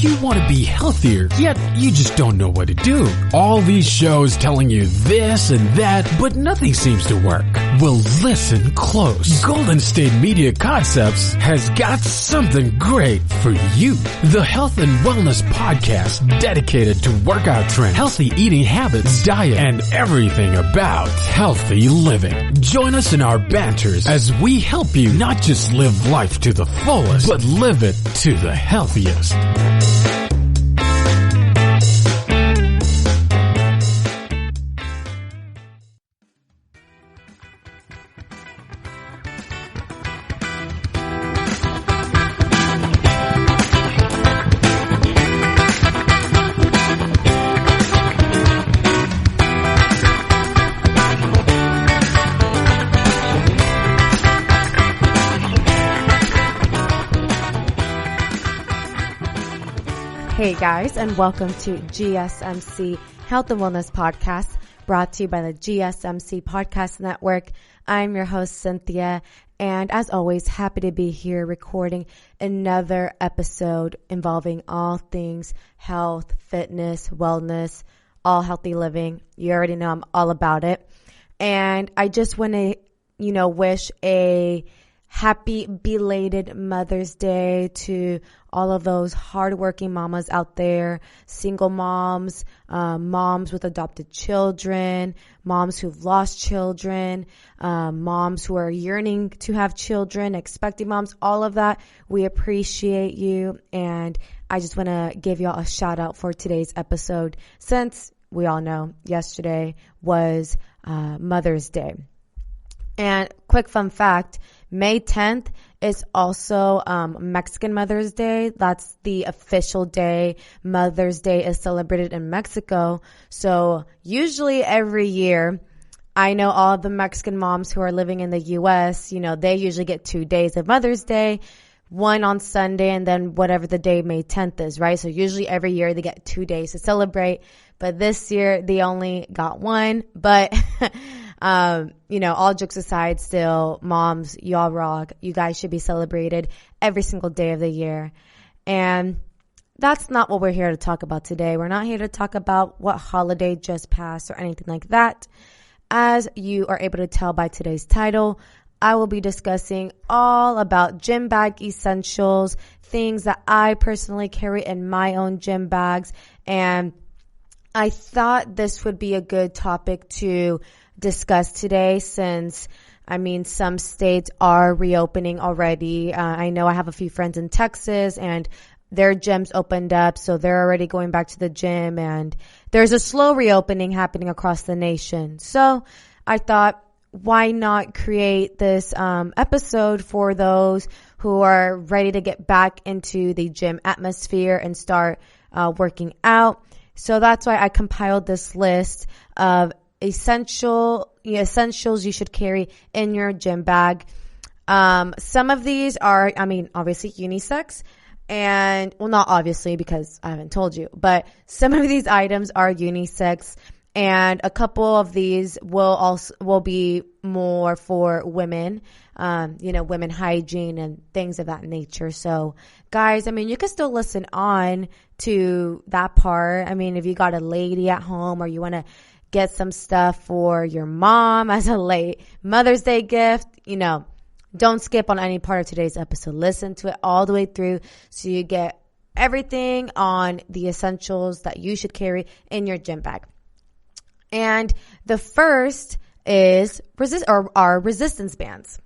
If you want to be healthier, yet you just don't know what to do, all these shows telling you this and that, but nothing seems to work. Well, listen close. Golden State Media Concepts has got something great for you. The Health and Wellness Podcast, dedicated to workout trends, healthy eating habits, diet, and everything about healthy living. Join us in our banters as we help you not just live life to the fullest, but live it to the healthiest. Hey guys, and welcome to GSMC Health and Wellness Podcast, brought to you by the GSMC Podcast Network. I'm your host, Cynthia, and as always, happy to be here recording another episode involving all things health, fitness, wellness, all healthy living. You already know I'm all about it. And I just want to, wish a happy belated Mother's Day to all of those hardworking mamas out there, single moms, moms with adopted children, moms who've lost children, moms who are yearning to have children, expecting moms, all of that. We appreciate you. And I just want to give y'all a shout out for today's episode, since we all know yesterday was Mother's Day. And quick fun fact, May 10th is also Mexican Mother's Day. That's the official day. Mother's Day is celebrated in Mexico. So usually every year, I know all of the Mexican moms who are living in the U.S., they usually get 2 days of Mother's Day, one on Sunday and then whatever the day May 10th is, right? So usually every year they get 2 days to celebrate. But this year they only got one. But all jokes aside, still, moms, y'all rock. You guys should be celebrated every single day of the year. And that's not what we're here to talk about today. We're not here to talk about what holiday just passed or anything like that. As you are able to tell by today's title, I will be discussing all about gym bag essentials, things that I personally carry in my own gym bags. And I thought this would be a good topic to discuss today, since some states are reopening already. I know I have a few friends in Texas and their gyms opened up, so they're already going back to the gym, and there's a slow reopening happening across the nation. So I thought, why not create this episode for those who are ready to get back into the gym atmosphere and start working out. So that's why I compiled this list of essentials you should carry in your gym bag. Some of these are, obviously unisex, and not obviously because I haven't told you, but some of these items are unisex, and a couple of these will be more for women, women hygiene and things of that nature. So guys, you can still listen on to that part. If you got a lady at home or you want to get some stuff for your mom as a late Mother's Day gift, don't skip on any part of today's episode. Listen to it all the way through so you get everything on the essentials that you should carry in your gym bag. And the first is our resistance bands.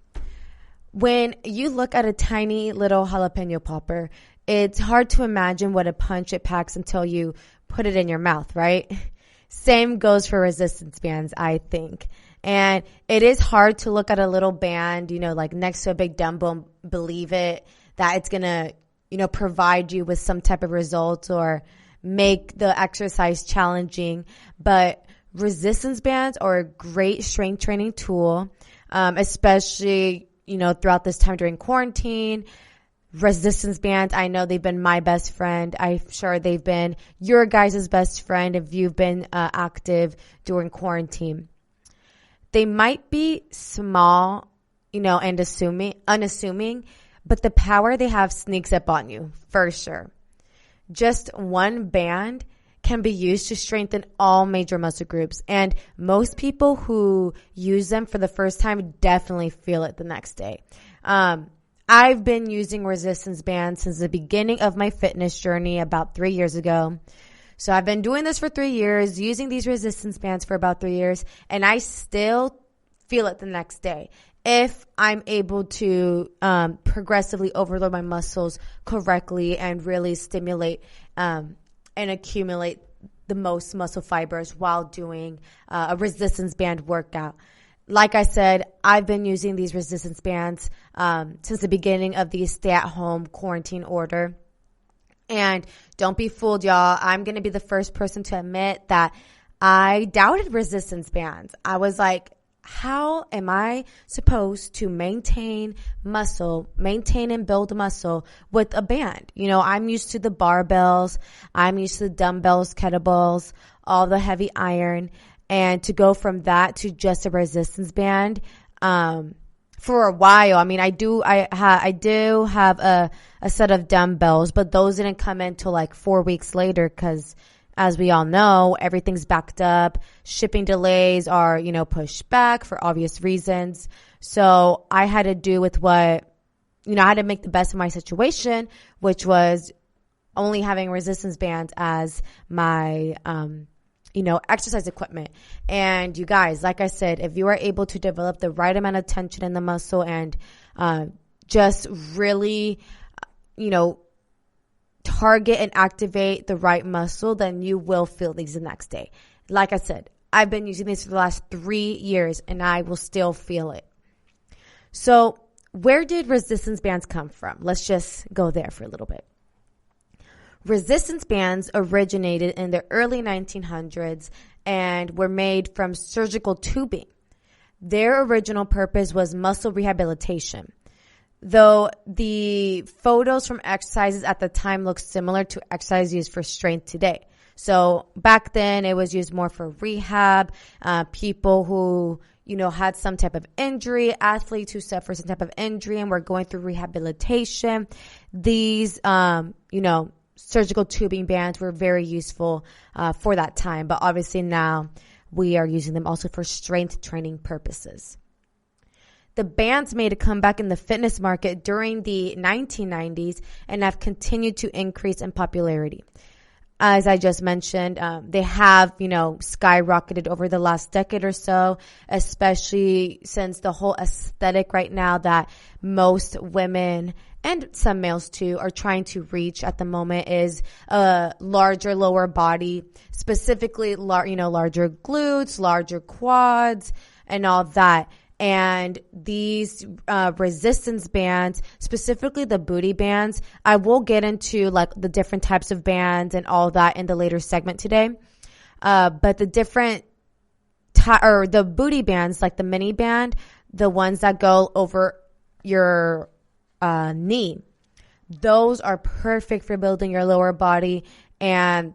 When you look at a tiny little jalapeno popper, it's hard to imagine what a punch it packs until you put it in your mouth, right? Same goes for resistance bands, I think. And it is hard to look at a little band, like next to a big dumbbell and believe it, that it's going to, provide you with some type of results or make the exercise challenging. But resistance bands are a great strength training tool, especially, throughout this time during quarantine. Resistance bands, I know they've been my best friend. I'm sure they've been your guys' best friend if you've been active during quarantine. They might be small, and unassuming, but the power they have sneaks up on you, for sure. just one band can be used to strengthen all major muscle groups. And most people who use them for the first time definitely feel it the next day. I've been using resistance bands since the beginning of my fitness journey about 3 years ago. So I've been doing this for 3 years, using these resistance bands for about 3 years, and I still feel it the next day if I'm able to progressively overload my muscles correctly and really stimulate and accumulate the most muscle fibers while doing a resistance band workout. Like I said, I've been using these resistance bands since the beginning of the stay-at-home quarantine order. And don't be fooled, y'all. I'm going to be the first person to admit that I doubted resistance bands. I was like, how am I supposed to maintain and build muscle with a band? You know, I'm used to the barbells. I'm used to the dumbbells, kettlebells, all the heavy iron. And to go from that to just a resistance band, for a while, I mean, I do have a set of dumbbells, but those didn't come in till like 4 weeks later because, as we all know, everything's backed up. Shipping delays are, pushed back for obvious reasons. So I had to do with I had to make the best of my situation, which was only having resistance bands as my, exercise equipment. And you guys, like I said, if you are able to develop the right amount of tension in the muscle and just really, target and activate the right muscle, then you will feel these the next day. Like I said, I've been using these for the last 3 years and I will still feel it. So where did resistance bands come from? Let's just go there for a little bit. Resistance bands originated in the early 1900s and were made from surgical tubing. Their original purpose was muscle rehabilitation, though the photos from exercises at the time look similar to exercise used for strength today. So back then it was used more for rehab, people who, had some type of injury, athletes who suffered some type of injury and were going through rehabilitation. These, surgical tubing bands were very useful for that time, but obviously now we are using them also for strength training purposes. The bands made a comeback in the fitness market during the 1990s and have continued to increase in popularity. As I just mentioned, they have, skyrocketed over the last decade or so, especially since the whole aesthetic right now that most women and some males too are trying to reach at the moment is a larger lower body, specifically, larger glutes, larger quads, and all that. And these resistance bands, specifically the booty bands, I will get into like the different types of bands and all that in the later segment today. But the different the booty bands, like the mini band, the ones that go over your knee, those are perfect for building your lower body. And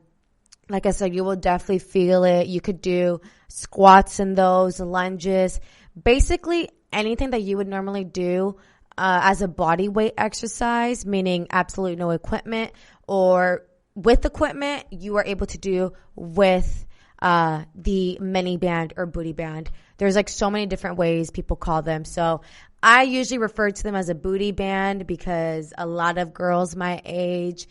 like I said, you will definitely feel it. You could do squats in those, lunges, basically anything that you would normally do as a body weight exercise, meaning absolutely no equipment, or with equipment, you are able to do with the mini band or booty band. There's like so many different ways people call them. So I usually refer to them as a booty band because a lot of girls my age,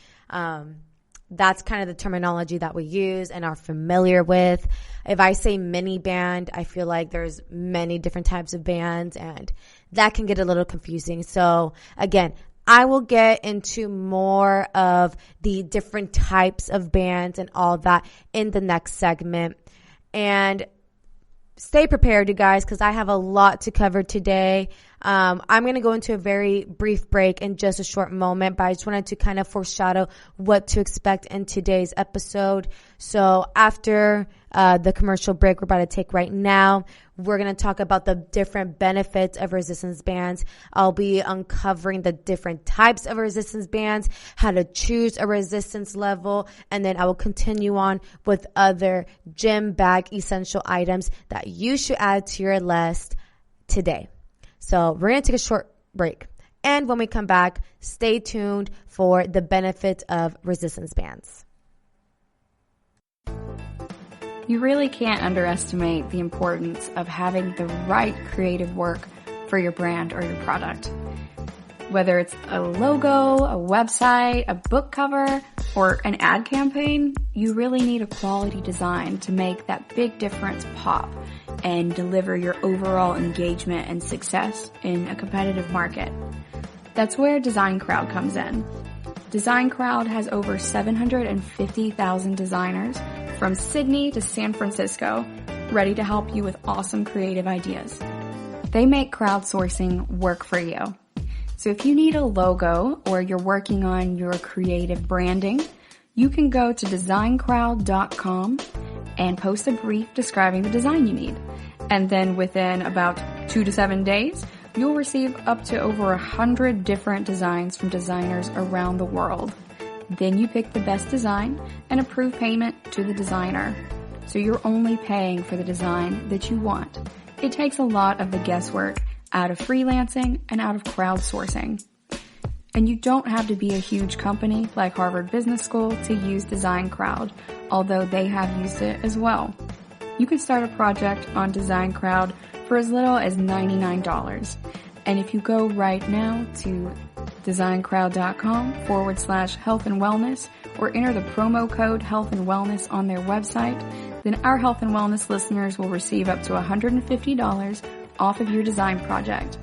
that's kind of the terminology that we use and are familiar with. If I say mini band, I feel like there's many different types of bands and that can get a little confusing. So again, I will get into more of the different types of bands and all that in the next segment. And stay prepared, you guys, because I have a lot to cover today. I'm going to go into a very brief break in just a short moment, but I just wanted to kind of foreshadow what to expect in today's episode. So after the commercial break we're about to take right now, we're going to talk about the different benefits of resistance bands. I'll be uncovering the different types of resistance bands, how to choose a resistance level, and then I will continue on with other gym bag essential items that you should add to your list today. So we're going to take a short break And when we come back, stay tuned for the benefits of resistance bands. You really can't underestimate the importance of having the right creative work for your brand or your product. Whether it's a logo, a website, a book cover, or an ad campaign, you really need a quality design to make that big difference pop and deliver your overall engagement and success in a competitive market. That's where Design Crowd comes in. Design Crowd has over 750,000 designers from Sydney to San Francisco ready to help you with awesome creative ideas. They make crowdsourcing work for you. So if you need a logo or you're working on your creative branding, you can go to designcrowd.com and post a brief describing the design you need. And then within about 2 to 7 days, you'll receive up to over 100 different designs from designers around the world. Then you pick the best design and approve payment to the designer. So you're only paying for the design that you want. It takes a lot of the guesswork out of freelancing and out of crowdsourcing. And you don't have to be a huge company like Harvard Business School to use Design Crowd, although they have used it as well. You can start a project on Design Crowd for as little as $99. And if you go right now to designcrowd.com/health and wellness or enter the promo code health and wellness on their website, then our health and wellness listeners will receive up to $150 off of your design project.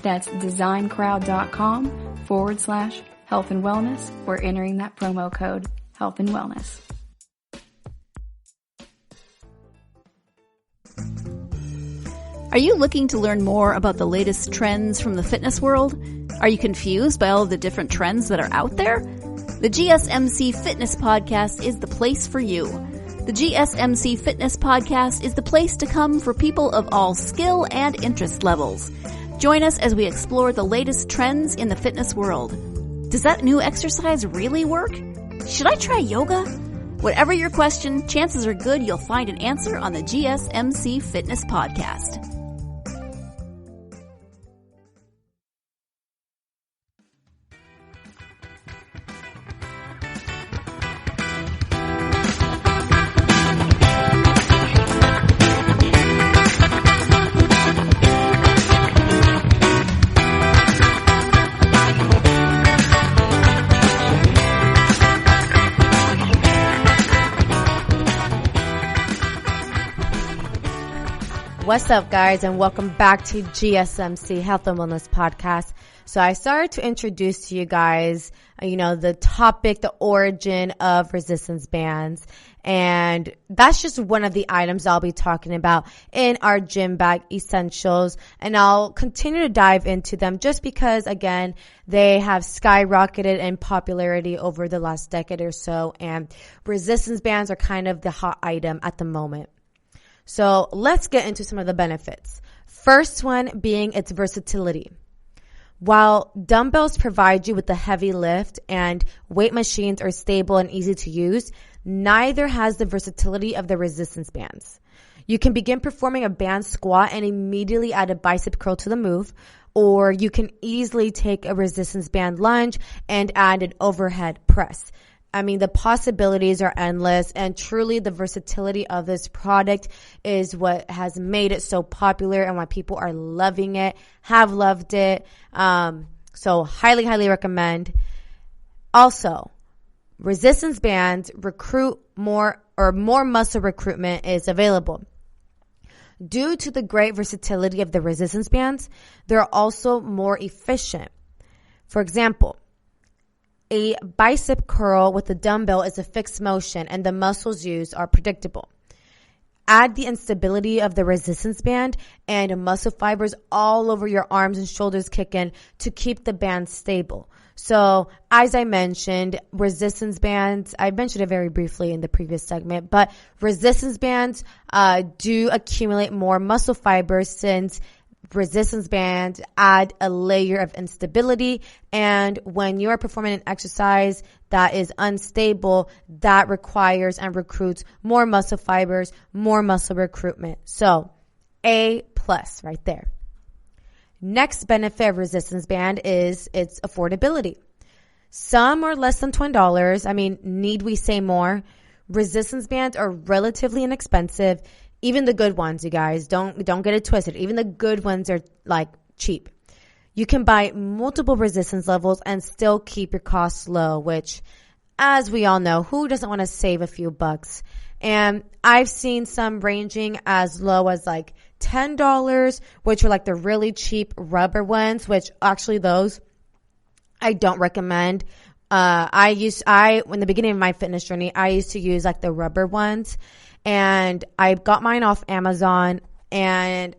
That's designcrowd.com/health and wellness or entering that promo code health and wellness. Are you looking to learn more about the latest trends from the fitness world? Are you confused by all of the different trends that are out there? The GSMC Fitness Podcast is the place for you. The GSMC Fitness Podcast is the place to come for people of all skill and interest levels. Join us as we explore the latest trends in the fitness world. Does that new exercise really work? Should I try yoga? Whatever your question, chances are good you'll find an answer on the GSMC Fitness Podcast. What's up, guys, and welcome back to GSMC Health and Wellness Podcast. So I started to introduce to you guys, the topic, the origin of resistance bands. And that's just one of the items I'll be talking about in our gym bag essentials. And I'll continue to dive into them just because, again, they have skyrocketed in popularity over the last decade or so. And resistance bands are kind of the hot item at the moment. So let's get into some of the benefits. First one being its versatility. While dumbbells provide you with a heavy lift and weight machines are stable and easy to use, neither has the versatility of the resistance bands. You can begin performing a band squat and immediately add a bicep curl to the move, or you can easily take a resistance band lunge and add an overhead press. I mean, the possibilities are endless, and truly the versatility of this product is what has made it so popular and why people are loving it, have loved it. So highly, highly recommend. Also, resistance bands recruit more muscle recruitment is available. Due to the great versatility of the resistance bands, they're also more efficient. For example, a bicep curl with a dumbbell is a fixed motion and the muscles used are predictable. Add the instability of the resistance band and muscle fibers all over your arms and shoulders kick in to keep the band stable. So as I mentioned, resistance bands, I mentioned it very briefly in the previous segment, but resistance bands do accumulate more muscle fibers since resistance bands add a layer of instability, and when you are performing an exercise that is unstable, that requires and recruits more muscle fibers, more muscle recruitment. So A+ right there. Next benefit of resistance band is its affordability. Some are less than $20. I mean, need we say more? Resistance bands are relatively inexpensive. Even the good ones, you guys, don't get it twisted. Even the good ones are like cheap. You can buy multiple resistance levels and still keep your costs low, which, as we all know, who doesn't want to save a few bucks? And I've seen some ranging as low as like $10, which are like the really cheap rubber ones, which actually those I don't recommend. In the beginning of my fitness journey, I used to use like the rubber ones, and I got mine off Amazon, and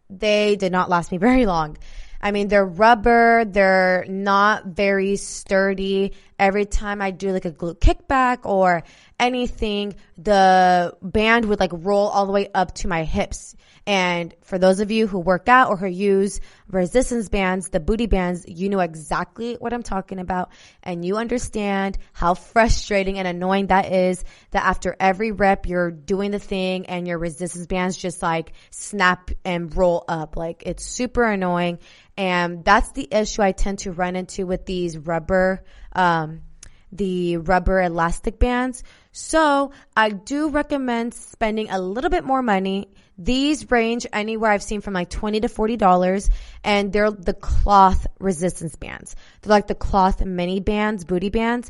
they did not last me very long. I mean, they're rubber. They're not very sturdy. Every time I do like a glute kickback or anything, the band would like roll all the way up to my hips. And for those of you who work out or who use resistance bands, the booty bands, you know exactly what I'm talking about. And you understand how frustrating and annoying that is, that after every rep, you're doing the thing and your resistance bands just like snap and roll up. Like, it's super annoying. And that's the issue I tend to run into with these rubber, the rubber elastic bands. So I do recommend spending a little bit more money. These range anywhere I've seen from like $20 to $40, and they're the cloth resistance bands. They're like the cloth mini bands, booty bands.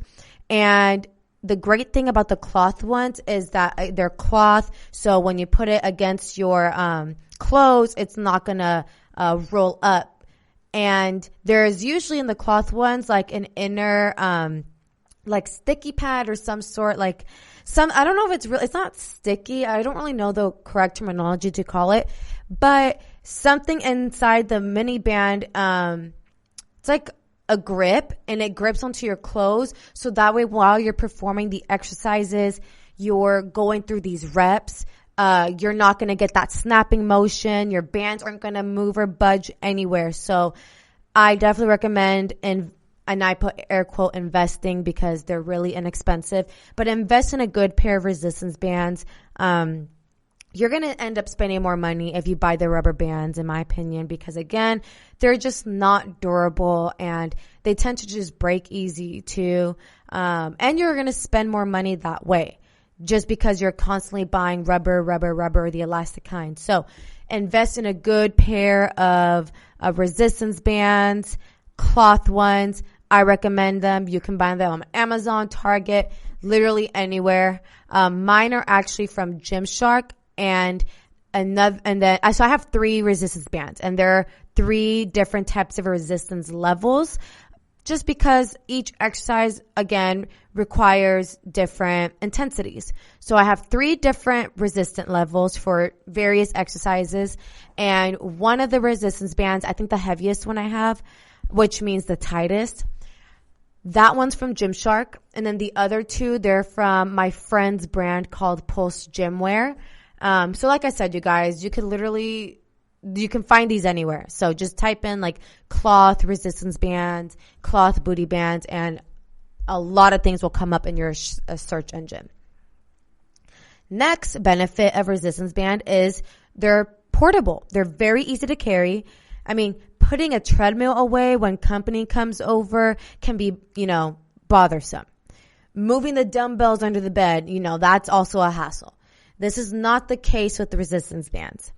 And the great thing about the cloth ones is that they're cloth. So when you put it against your clothes, it's not going to roll up. And there's usually in the cloth ones like an inner like sticky pad or some sort, like I don't know if it's not sticky. I don't really know the correct terminology to call it, but something inside the mini band, it's like a grip, and it grips onto your clothes. So that way, while you're performing the exercises, you're going through these reps, you're not going to get that snapping motion. Your bands aren't going to move or budge anywhere. So I definitely recommend and I put air quote investing because they're really inexpensive, but invest in a good pair of resistance bands. You're going to end up spending more money if you buy the rubber bands, in my opinion, because again, they're just not durable and they tend to just break easy too. And you're going to spend more money that way just because you're constantly buying rubber, the elastic kind. So invest in a good pair of resistance bands, cloth ones. I recommend them. You can buy them on Amazon, Target, literally anywhere. Mine are actually from Gymshark, so I have 3 resistance bands, and there are 3 different types of resistance levels, just because each exercise again requires different intensities. So I have 3 different resistant levels for various exercises, and one of the resistance bands, I think the heaviest one I have, which means the tightest, that one's from Gymshark. And then the other 2, they're from my friend's brand called Pulse Gymwear. So like I said, you guys, you can find these anywhere. So just type in like cloth resistance bands, cloth booty bands, and a lot of things will come up in your search engine. Next benefit of resistance band is they're portable. They're very easy to carry. I mean, putting a treadmill away when company comes over can be, bothersome. Moving the dumbbells under the bed, that's also a hassle. This is not the case with the resistance bands.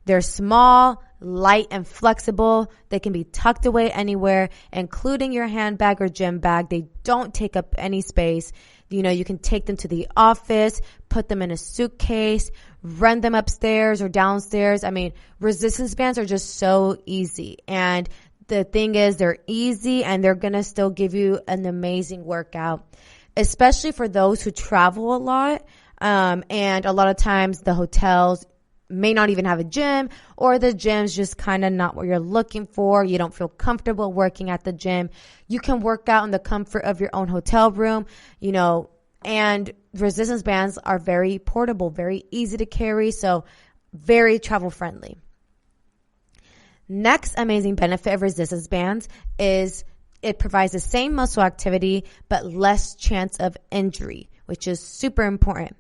They're small, light, and flexible. They can be tucked away anywhere, including your handbag or gym bag. They don't take up any space. You can take them to the office, put them in a suitcase, run them upstairs or downstairs. I mean, resistance bands are just so easy. And the thing is, they're easy and they're going to still give you an amazing workout, especially for those who travel a lot. And a lot of times the hotels may not even have a gym, or the gym's just kind of not what you're looking for. You don't feel comfortable working at the gym. You can work out in the comfort of your own hotel room, and resistance bands are very portable, very easy to carry, so very travel friendly. Next amazing benefit of resistance bands is it provides the same muscle activity but less chance of injury, which is super important.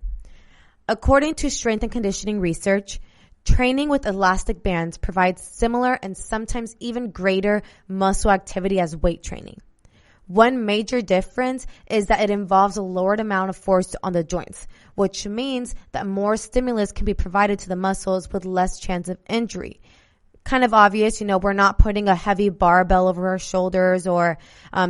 According to strength and conditioning research, Training with elastic bands provides similar and sometimes even greater muscle activity as weight training. One major difference is that it involves a lowered amount of force on the joints, which means that more stimulus can be provided to the muscles with less chance of injury. Kind of obvious, we're not putting a heavy barbell over our shoulders or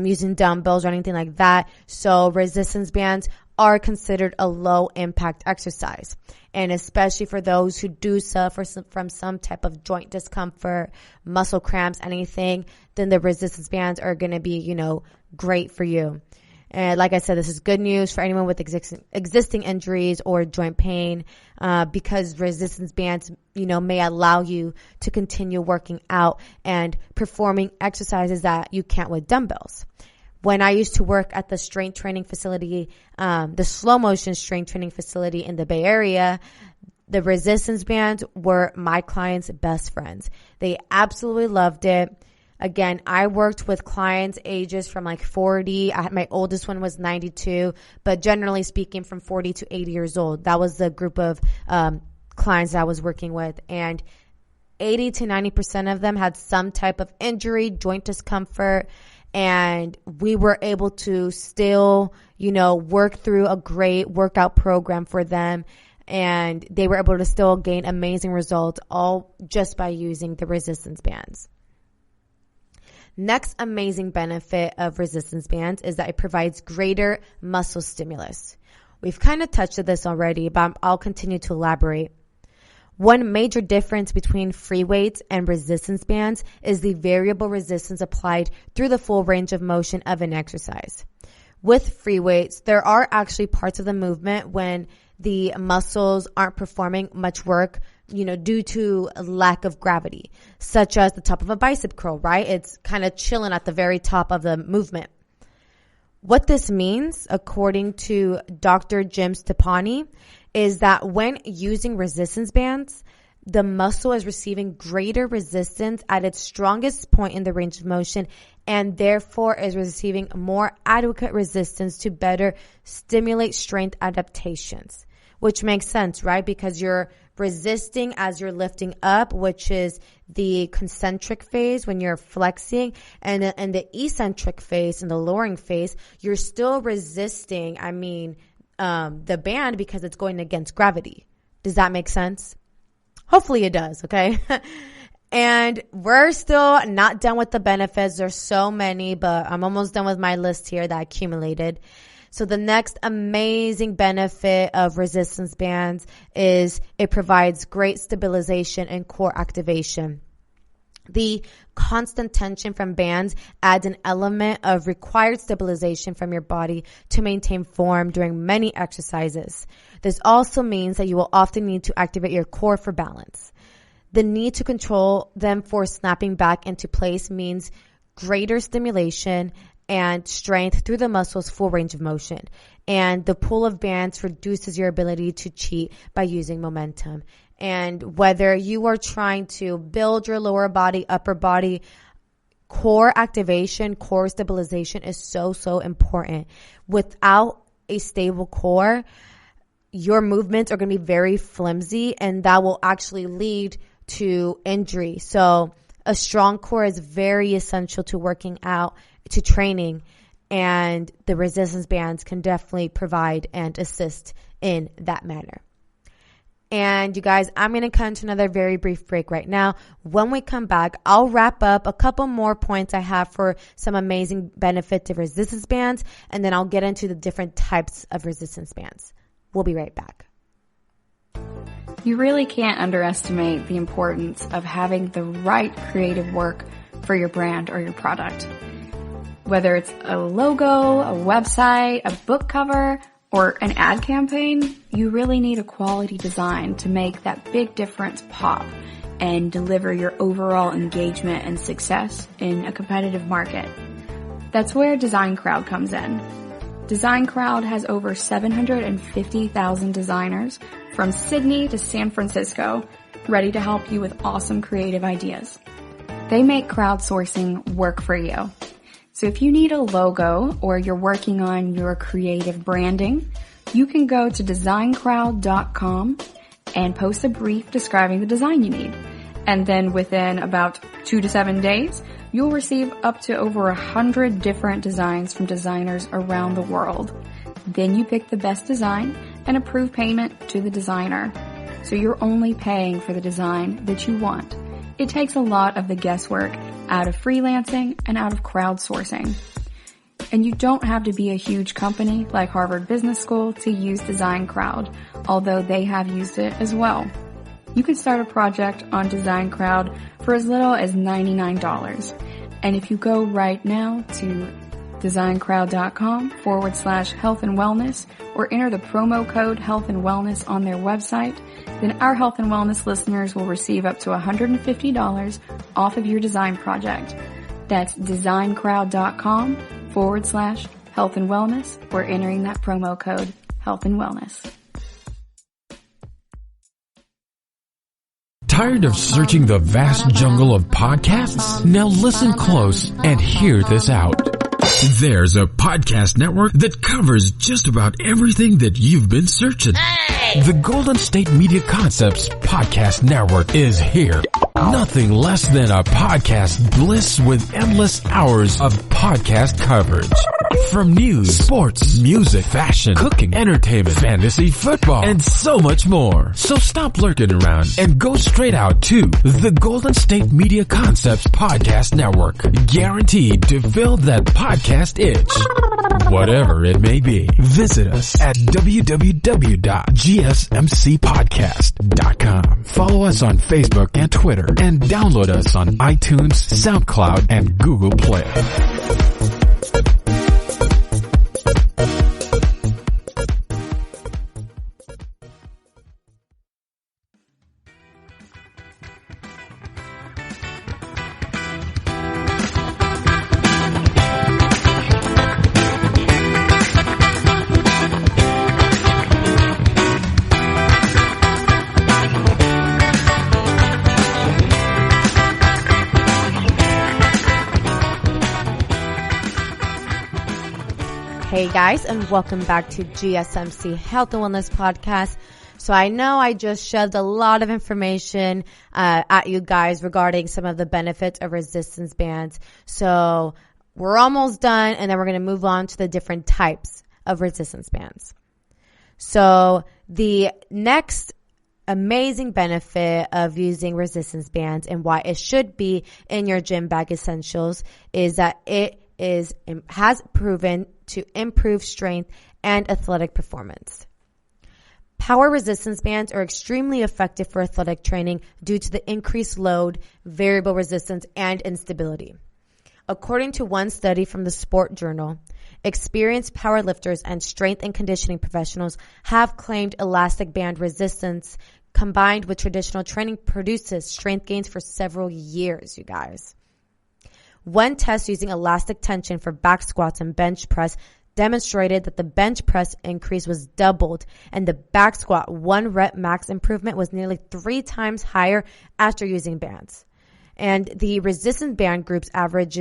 using dumbbells or anything like that. So resistance bands are considered a low impact exercise. And especially for those who do suffer from some type of joint discomfort, muscle cramps, anything, then the resistance bands are going to be, great for you. And like I said, this is good news for anyone with existing injuries or joint pain, because resistance bands, may allow you to continue working out and performing exercises that you can't with dumbbells. When I used to work at the strength training facility, the slow motion strength training facility in the Bay Area, the resistance bands were my clients' best friends. They absolutely loved it. Again, I worked with clients ages from like 40. My oldest one was 92, but generally speaking from 40 to 80 years old. That was the group of clients that I was working with. And 80 to 90% of them had some type of injury, joint discomfort, and we were able to still, work through a great workout program for them. And they were able to still gain amazing results, all just by using the resistance bands. Next amazing benefit of resistance bands is that it provides greater muscle stimulus. We've kind of touched on this already, but I'll continue to elaborate. One major difference between free weights and resistance bands is the variable resistance applied through the full range of motion of an exercise. With free weights, there are actually parts of the movement when the muscles aren't performing much work, due to a lack of gravity, such as the top of a bicep curl, right? It's kind of chilling at the very top of the movement. What this means, according to Dr. Jim Stepani, is that when using resistance bands, the muscle is receiving greater resistance at its strongest point in the range of motion and therefore is receiving more adequate resistance to better stimulate strength adaptations, which makes sense, right? Because you're resisting as you're lifting up, which is the concentric phase when you're flexing, and the eccentric phase and the lowering phase, you're still resisting, the band because it's going against gravity. Does that make sense? Hopefully it does, okay? And we're still not done with the benefits. There's so many, but I'm almost done with my list here that I accumulated. So the next amazing benefit of resistance bands is it provides great stabilization and core activation. The constant tension from bands adds an element of required stabilization from your body to maintain form during many exercises. This also means that you will often need to activate your core for balance. The need to control them for snapping back into place means greater stimulation and strength through the muscle's full range of motion. And the pull of bands reduces your ability to cheat by using momentum. And whether you are trying to build your lower body, upper body, core activation, core stabilization is so, so important. Without a stable core, your movements are going to be very flimsy, and that will actually lead to injury. So a strong core is very essential to working out, to training, and the resistance bands can definitely provide and assist in that manner. And you guys, I'm going to come to another very brief break right now. When we come back, I'll wrap up a couple more points I have for some amazing benefits of resistance bands, and then I'll get into the different types of resistance bands. We'll be right back. You really can't underestimate the importance of having the right creative work for your brand or your product. Whether it's a logo, a website, a book cover, or an ad campaign, you really need a quality design to make that big difference pop and deliver your overall engagement and success in a competitive market. That's where Design Crowd comes in. Design Crowd has over 750,000 designers from Sydney to San Francisco ready to help you with awesome creative ideas. They make crowdsourcing work for you. So if you need a logo or you're working on your creative branding, you can go to designcrowd.com and post a brief describing the design you need. And then within about 2 to 7 days, you'll receive up to over 100 different designs from designers around the world. Then you pick the best design and approve payment to the designer. So you're only paying for the design that you want. It takes a lot of the guesswork out of freelancing and out of crowdsourcing. And you don't have to be a huge company like Harvard Business School to use Design Crowd, although they have used it as well. You can start a project on Design Crowd for as little as $99. And if you go right now to designcrowd.com/health and wellness or enter the promo code health and wellness on their website, then our health and wellness listeners will receive up to $150 off of your design project. That's designcrowd.com/health and wellness or entering that promo code health and wellness. Tired of searching the vast jungle of podcasts? Now listen close and hear this out. There's a podcast network that covers just about everything that you've been searching. Hey! The Golden State Media Concepts Podcast Network is here. Nothing less than a podcast bliss with endless hours of podcast coverage. From news, sports, music, fashion, cooking, entertainment, fantasy, football, and so much more. So stop lurking around and go straight out to the Golden State Media Concepts Podcast Network. Guaranteed to fill that podcast itch. Whatever it may be. Visit us at www.gsmcpodcast.com. Follow us on Facebook and Twitter and download us on iTunes, SoundCloud, and Google Play. Hey guys, and welcome back to GSMC Health and Wellness Podcast. So I know I just shoved a lot of information at you guys regarding some of the benefits of resistance bands. So we're almost done, and then we're going to move on to the different types of resistance bands. So the next amazing benefit of using resistance bands and why it should be in your gym bag essentials is that it has proven to improve strength and athletic performance. Power resistance bands are extremely effective for athletic training due to the increased load, variable resistance, and instability. According to one study from the Sport Journal, experienced powerlifters and strength and conditioning professionals have claimed elastic band resistance combined with traditional training produces strength gains for several years, you guys. One test using elastic tension for back squats and bench press demonstrated that the bench press increase was doubled and the back squat 1 rep max improvement was nearly 3 times higher after using bands. And the resistance band group's average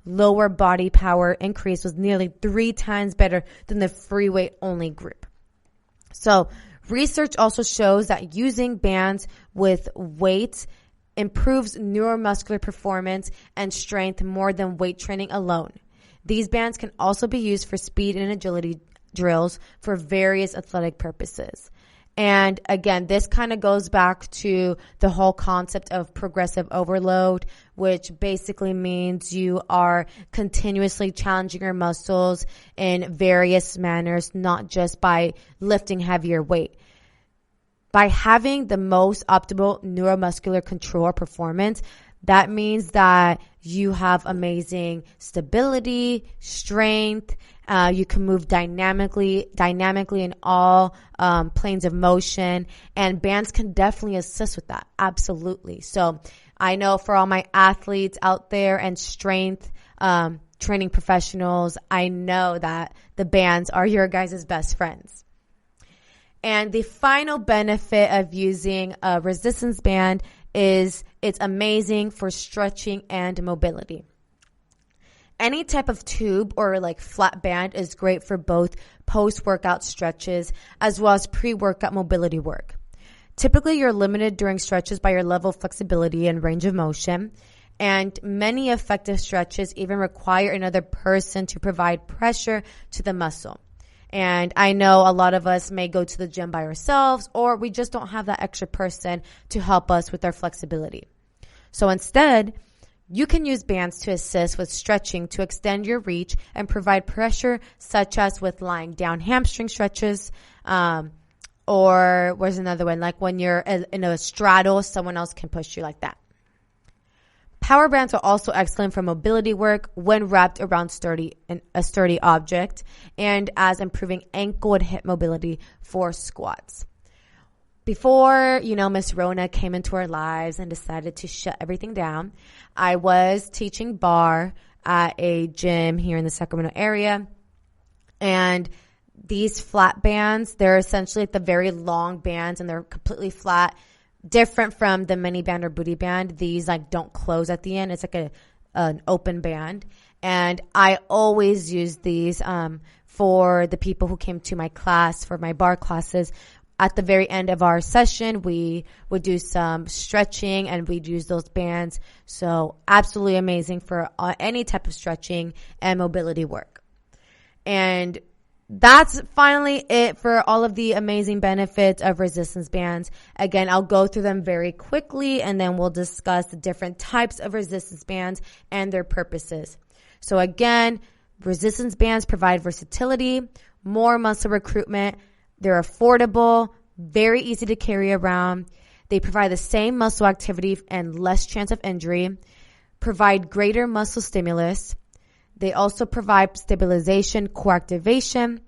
lower body power increase was nearly 3 times better than the free weight only group. So research also shows that using bands with weights improves neuromuscular performance and strength more than weight training alone. These bands can also be used for speed and agility drills for various athletic purposes. And again, this kind of goes back to the whole concept of progressive overload, which basically means you are continuously challenging your muscles in various manners, not just by lifting heavier weight. By having the most optimal neuromuscular control or performance, that means that you have amazing stability, strength. You can move dynamically in all planes of motion, and bands can definitely assist with that. Absolutely. So I know for all my athletes out there and strength training professionals, I know that the bands are your guys' best friends. And the final benefit of using a resistance band is it's amazing for stretching and mobility. Any type of tube or like flat band is great for both post-workout stretches as well as pre-workout mobility work. Typically, you're limited during stretches by your level of flexibility and range of motion. And many effective stretches even require another person to provide pressure to the muscle. And I know a lot of us may go to the gym by ourselves, or we just don't have that extra person to help us with our flexibility. So instead, you can use bands to assist with stretching to extend your reach and provide pressure, such as with lying down hamstring stretches, or where's another one? Like when you're in a straddle, someone else can push you like that. Power bands are also excellent for mobility work when wrapped around a sturdy object, and as improving ankle and hip mobility for squats. Before, Miss Rona came into our lives and decided to shut everything down, I was teaching bar at a gym here in the Sacramento area. And these flat bands, they're essentially like the very long bands, and they're completely flat. Different from the mini band or booty band. These don't close at the end. It's like an open band. And I always use these for the people who came to my class, for my bar classes. At the very end of our session, we would do some stretching and we'd use those bands. So absolutely amazing for any type of stretching and mobility work. And that's finally it for all of the amazing benefits of resistance bands. Again, I'll go through them very quickly, and then we'll discuss the different types of resistance bands and their purposes. So again, resistance bands provide versatility, more muscle recruitment. They're affordable, very easy to carry around. They provide the same muscle activity and less chance of injury, provide greater muscle stimulus. They also provide stabilization, core activation,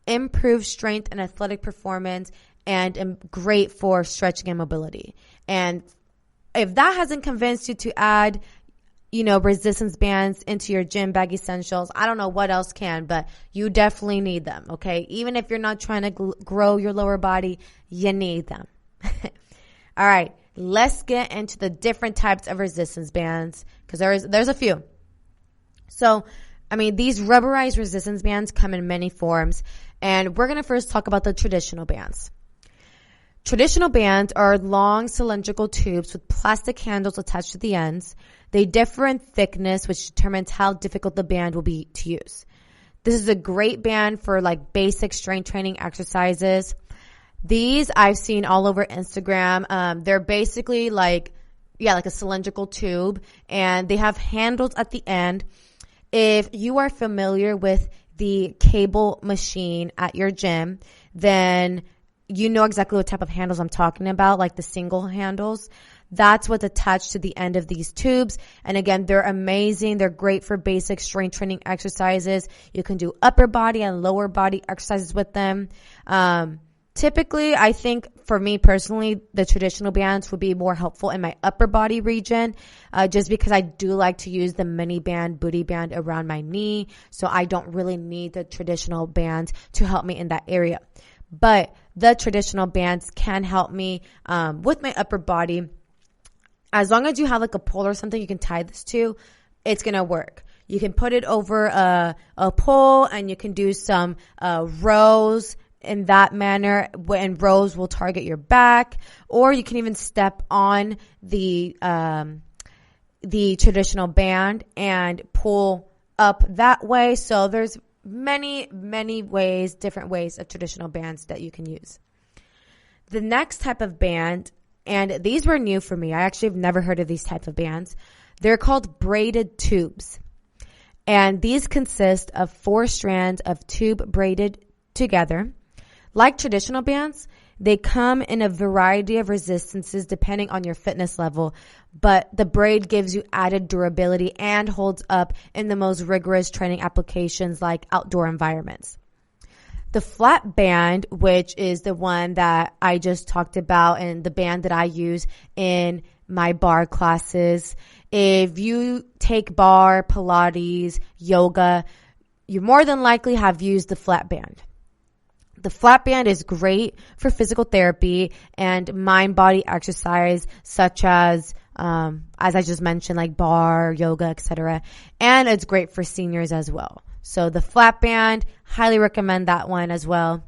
improve strength and athletic performance, and great for stretching and mobility. And if that hasn't convinced you to add, resistance bands into your gym bag essentials, I don't know what else can, but you definitely need them, okay? Even if you're not trying to grow your lower body, you need them. All right, let's get into the different types of resistance bands, because there's a few. So, these rubberized resistance bands come in many forms, and we're going to first talk about the traditional bands. Traditional bands are long cylindrical tubes with plastic handles attached to the ends. They differ in thickness, which determines how difficult the band will be to use. This is a great band for basic strength training exercises. These I've seen all over Instagram. They're basically like a cylindrical tube, and they have handles at the end. If you are familiar with the cable machine at your gym, then you know exactly what type of handles I'm talking about, like the single handles. That's what's attached to the end of these tubes. And again, they're amazing. They're great for basic strength training exercises. You can do upper body and lower body exercises with them. Typically, I think for me personally, the traditional bands would be more helpful in my upper body region, just because I do like to use the mini band, booty band around my knee. So I don't really need the traditional bands to help me in that area. But the traditional bands can help me with my upper body. As long as you have a pole or something you can tie this to, it's going to work. You can put it over a pole, and you can do some rows in that manner, and rows will target your back, or you can even step on the traditional band and pull up that way. So there's many ways, different ways of traditional bands that you can use. The next type of band, and these were new for me. I actually have never heard of these types of bands. They're called braided tubes. And these consist of 4 strands of tube braided together. Like traditional bands, they come in a variety of resistances depending on your fitness level, but the braid gives you added durability and holds up in the most rigorous training applications like outdoor environments. The flat band, which is the one that I just talked about and the band that I use in my bar classes, if you take bar, Pilates, yoga, you more than likely have used the flat band. The flat band is great for physical therapy and mind-body exercise, such as I just mentioned, like bar, yoga, etc. And it's great for seniors as well. So the flat band, highly recommend that one as well.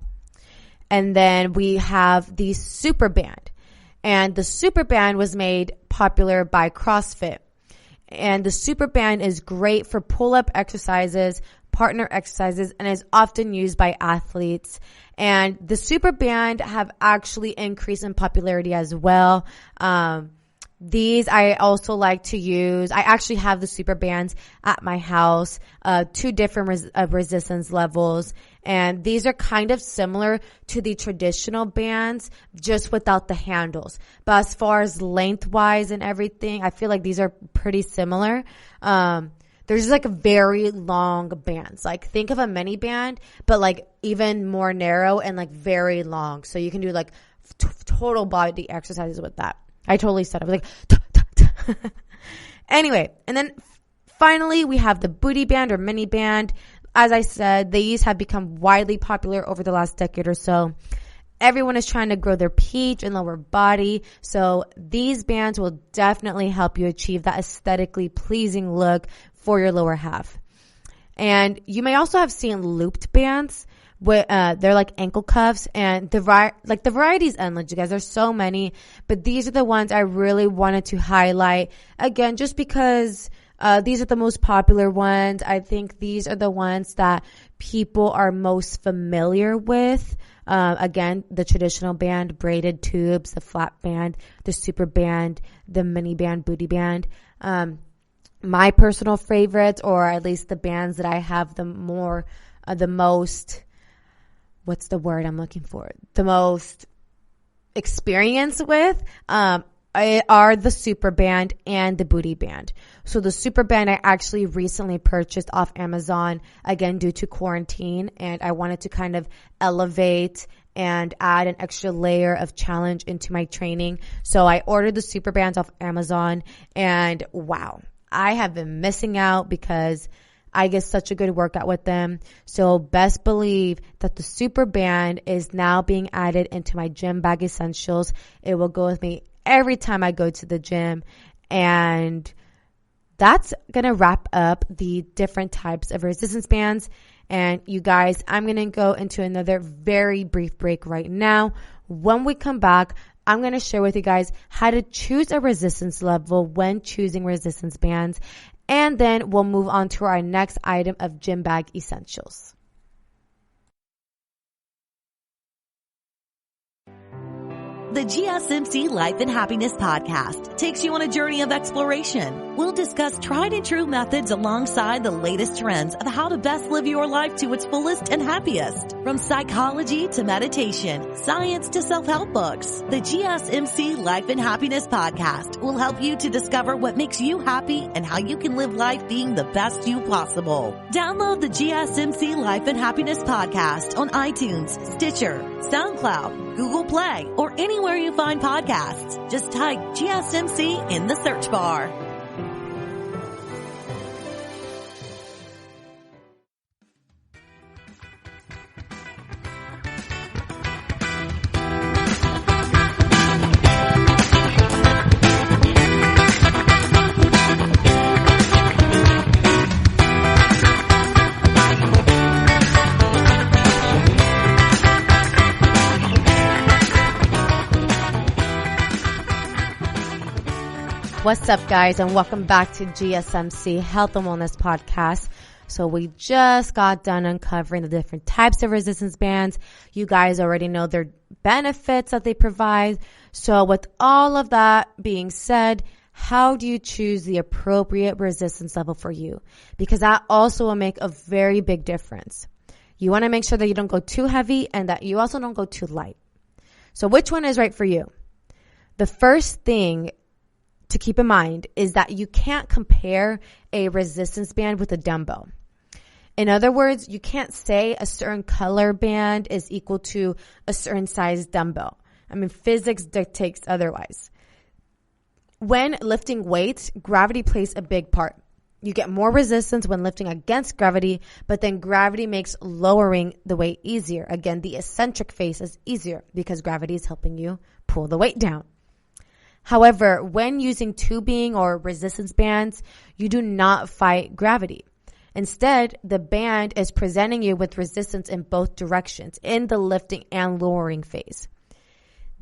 And then we have the super band. And the Super Band was made popular by CrossFit. And the Super Band is great for pull-up exercises, partner exercises, and is often used by athletes. And the Super Band have actually increased in popularity as well. These I also like to use. I actually have the Super Bands at my house, 2 different resistance levels. And these are kind of similar to the traditional bands, just without the handles. But as far as lengthwise and everything, I feel like these are pretty similar. There's like very long bands. Like think of a mini band, but like even more narrow and like very long. So you can do like total body exercises with that. I totally said it. I was like, Anyway, and then finally we have the booty band or mini band. As I said, these have become widely popular over the last decade or so. Everyone is trying to grow their peach and lower body. So these bands will definitely help you achieve that aesthetically pleasing look for your lower half. And you may also have seen looped bands. They're like ankle cuffs, and the variety is endless, you guys. There's so many, but these are the ones I really wanted to highlight. Again, just because these are the most popular ones. I think these are the ones that people are most familiar with. Again, the traditional band, braided tubes, the flat band, the Super Band, the mini band, booty band. My personal favorites, or at least the bands that I have the most, what's the word I'm looking for? The most experience with, are the Super Band and the booty band. So the Super Band I actually recently purchased off Amazon, again, due to quarantine, and I wanted to kind of elevate and add an extra layer of challenge into my training. So I ordered the Super Bands off Amazon, and wow, I have been missing out because I get such a good workout with them. So best believe that the Super Band is now being added into my gym bag essentials. It will go with me every time I go to the gym. And that's going to wrap up the different types of resistance bands. And you guys, I'm going to go into another very brief break right now. When we come back, I'm going to share with you guys how to choose a resistance level when choosing resistance bands. And then we'll move on to our next item of gym bag essentials. The GSMC Life and Happiness podcast takes you on a journey of exploration. We'll discuss tried and true methods alongside the latest trends of how to best live your life to its fullest and happiest. From psychology to meditation, science to self-help books, the GSMC Life and Happiness podcast will help you to discover what makes you happy and how you can live life being the best you possible. Download the GSMC Life and Happiness podcast on iTunes, Stitcher, SoundCloud, Google Play, or anywhere you find podcasts. Just type GSMC in the search bar. What's up, guys, and welcome back to GSMC Health and Wellness Podcast. So we just got done uncovering the different types of resistance bands. You guys already know their benefits that they provide. So with all of that being said, how do you choose the appropriate resistance level for you? Because that also will make a very big difference. You want to make sure that you don't go too heavy and that you also don't go too light. So which one is right for you? The first thing to keep in mind is that you can't compare a resistance band with a dumbbell. In other words, you can't say a certain color band is equal to a certain size dumbbell. I mean, physics dictates otherwise. When lifting weights, gravity plays a big part. You get more resistance when lifting against gravity, but then gravity makes lowering the weight easier. Again, the eccentric phase is easier because gravity is helping you pull the weight down. However, when using tubing or resistance bands, you do not fight gravity. Instead, the band is presenting you with resistance in both directions, in the lifting and lowering phase.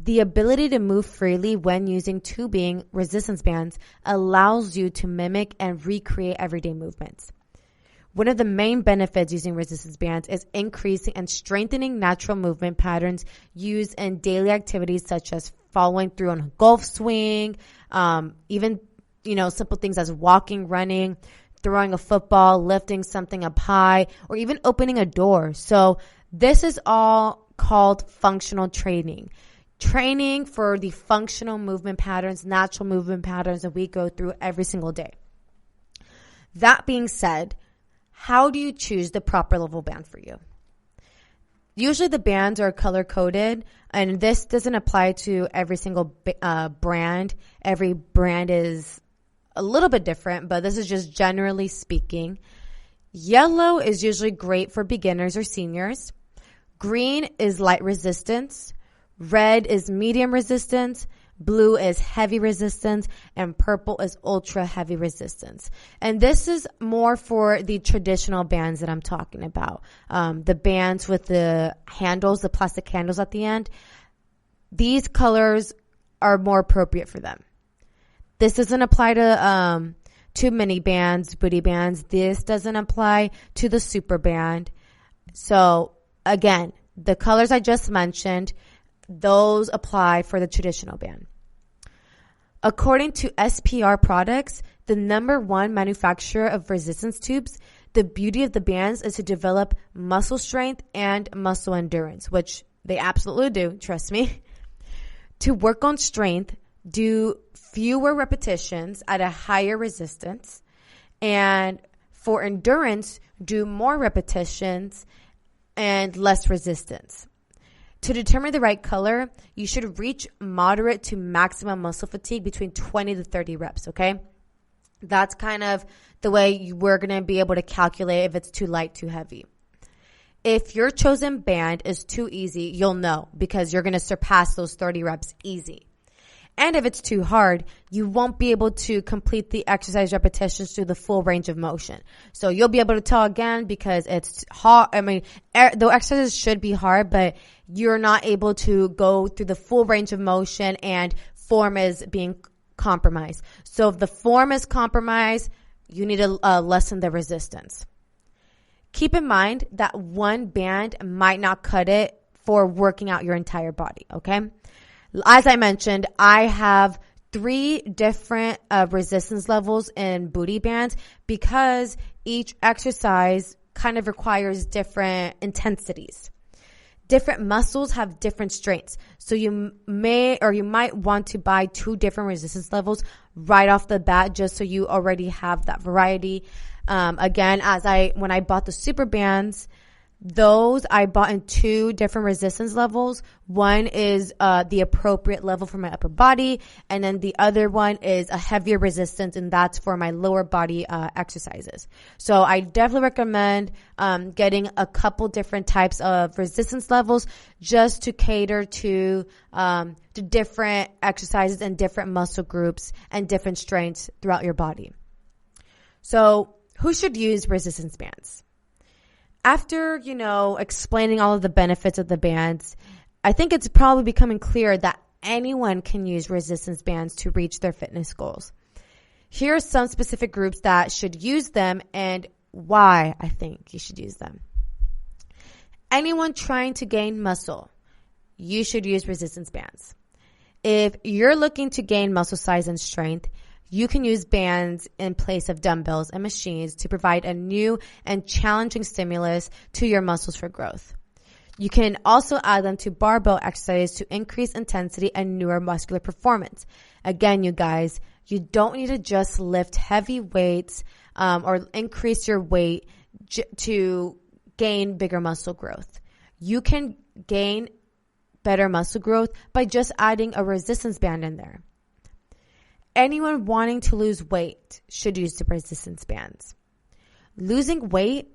The ability to move freely when using tubing resistance bands allows you to mimic and recreate everyday movements. One of the main benefits using resistance bands is increasing and strengthening natural movement patterns used in daily activities such as following through on a golf swing, even, simple things as walking, running, throwing a football, lifting something up high, or even opening a door. So this is all called functional training. Training for the functional movement patterns, natural movement patterns that we go through every single day. That being said, how do you choose the proper level band for you? Usually the bands are color coded, and this doesn't apply to every single brand. Every brand is a little bit different, but this is just generally speaking. Yellow is usually great for beginners or seniors. Green is light resistance. Red is medium resistance. Blue is heavy resistance, and purple is ultra heavy resistance. And this is more for the traditional bands that I'm talking about. The bands with the handles, the plastic handles at the end. These colors are more appropriate for them. This doesn't apply to mini bands, booty bands. This doesn't apply to the super band. So again, the colors I just mentioned, those apply for the traditional band. According to SPR Products, the #1 manufacturer of resistance tubes, the beauty of the bands is to develop muscle strength and muscle endurance, which they absolutely do, trust me. To work on strength, do fewer repetitions at a higher resistance, and for endurance, do more repetitions and less resistance. To determine the right color, you should reach moderate to maximum muscle fatigue between 20 to 30 reps, okay? That's kind of the way we're going to be able to calculate if it's too light, too heavy. If your chosen band is too easy, you'll know because you're going to surpass those 30 reps easy. And if it's too hard, you won't be able to complete the exercise repetitions through the full range of motion. So you'll be able to tell again because it's hard. The exercises should be hard, but you're not able to go through the full range of motion and form is being compromised. So if the form is compromised, you need to lessen the resistance. Keep in mind that one band might not cut it for working out your entire body, okay? As I mentioned, I have 3 different resistance levels in booty bands because each exercise kind of requires different intensities. Different muscles have different strengths. So you might want to buy 2 different resistance levels right off the bat just so you already have that variety. Again, when I bought the super bands, those I bought in 2 different resistance levels. One is the appropriate level for my upper body, and then the other one is a heavier resistance, and that's for my lower body exercises. So I definitely recommend getting a couple different types of resistance levels just to cater to different exercises and different muscle groups and different strengths throughout your body. So who should use resistance bands? After, explaining all of the benefits of the bands, I think it's probably becoming clear that anyone can use resistance bands to reach their fitness goals. Here are some specific groups that should use them and why I think you should use them. Anyone trying to gain muscle, you should use resistance bands. If you're looking to gain muscle size and strength, you can use bands in place of dumbbells and machines to provide a new and challenging stimulus to your muscles for growth. You can also add them to barbell exercises to increase intensity and neuromuscular performance. Again, you guys, you don't need to just lift heavy weights or increase your weight to gain bigger muscle growth. You can gain better muscle growth by just adding a resistance band in there. Anyone wanting to lose weight should use the resistance bands. Losing weight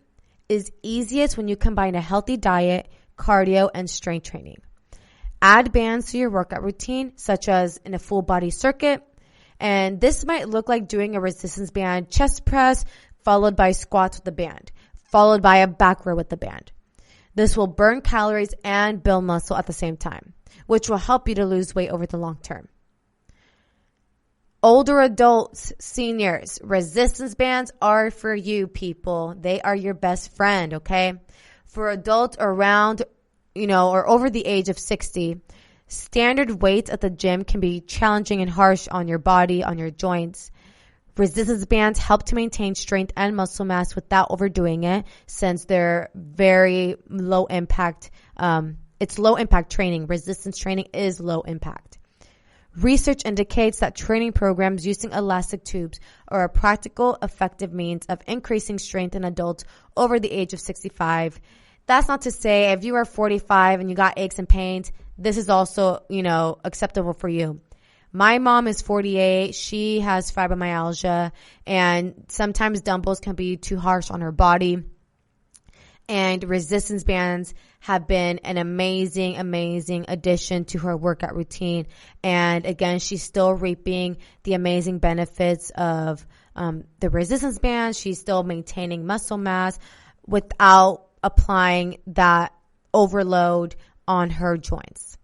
is easiest when you combine a healthy diet, cardio, and strength training. Add bands to your workout routine, such as in a full body circuit. And this might look like doing a resistance band chest press, followed by squats with the band, followed by a back row with the band. This will burn calories and build muscle at the same time, which will help you to lose weight over the long term. Older adults, seniors, resistance bands are for you, people. They are your best friend, okay? For adults around, or over the age of 60, standard weights at the gym can be challenging and harsh on your body, on your joints. Resistance bands help to maintain strength and muscle mass without overdoing it, since they're very low impact. It's low impact training. Resistance training is low impact. Research indicates that training programs using elastic tubes are a practical, effective means of increasing strength in adults over the age of 65. That's not to say if you are 45 and you got aches and pains, this is also, acceptable for you. My mom is 48. She has fibromyalgia, and sometimes dumbbells can be too harsh on her body. And resistance bands have been an amazing, amazing addition to her workout routine. And again, she's still reaping the amazing benefits of the resistance bands. She's still maintaining muscle mass without applying that overload on her joints.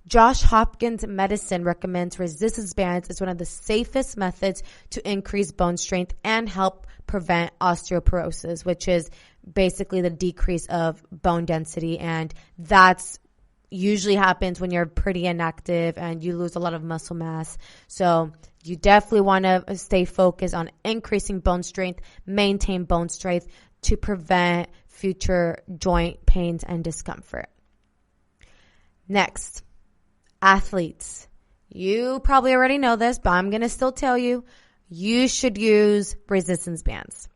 Johns Hopkins Medicine recommends resistance bands as one of the safest methods to increase bone strength and help prevent osteoporosis, which is basically the decrease of bone density. And that's usually happens when you're pretty inactive and you lose a lot of muscle mass. So you definitely want to stay focused on increasing bone strength, maintain bone strength to prevent future joint pains and discomfort. Next, athletes. You probably already know this, but I'm going to still tell you, you should use resistance bands.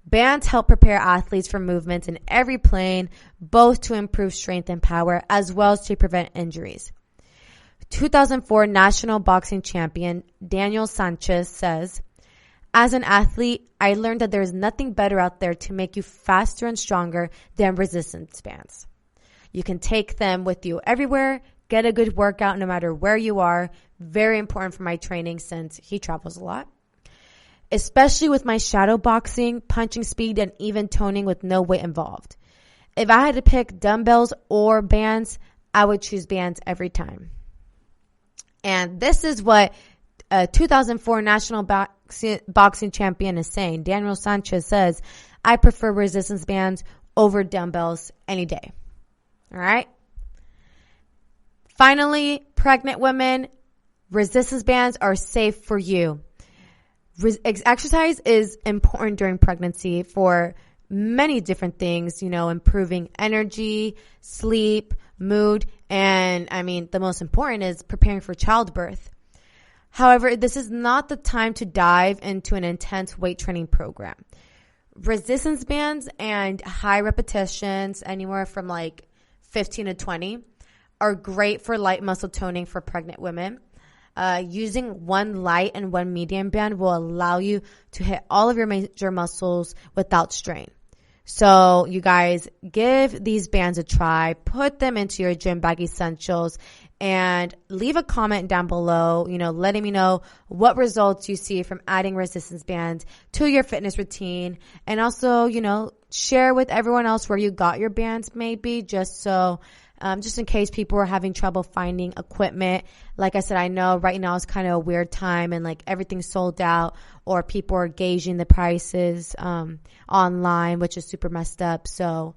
Bands help prepare athletes for movements in every plane, both to improve strength and power, as well as to prevent injuries. 2004 national boxing champion Daniel Sanchez says, "As an athlete, I learned that there is nothing better out there to make you faster and stronger than resistance bands. You can take them with you everywhere, get a good workout no matter where you are." Very important for my training since he travels a lot. "Especially with my shadow boxing, punching speed, and even toning with no weight involved. If I had to pick dumbbells or bands, I would choose bands every time." And this is what a 2004 national boxing champion is saying. Daniel Sanchez says, "I prefer resistance bands over dumbbells any day." All right. Finally, pregnant women, resistance bands are safe for you. Exercise is important during pregnancy for many different things, improving energy, sleep, mood, and the most important is preparing for childbirth. However, this is not the time to dive into an intense weight training program. Resistance bands and high repetitions, anywhere from 15 to 20, are great for light muscle toning for pregnant women. Using one light and one medium band will allow you to hit all of your major muscles without strain. So you guys, give these bands a try, put them into your gym bag essentials, and leave a comment down below, letting me know what results you see from adding resistance bands to your fitness routine. And also, share with everyone else where you got your bands, maybe just in case people are having trouble finding equipment. Like I said, I know right now is kind of a weird time and everything's sold out, or people are gauging the prices online, which is super messed up. So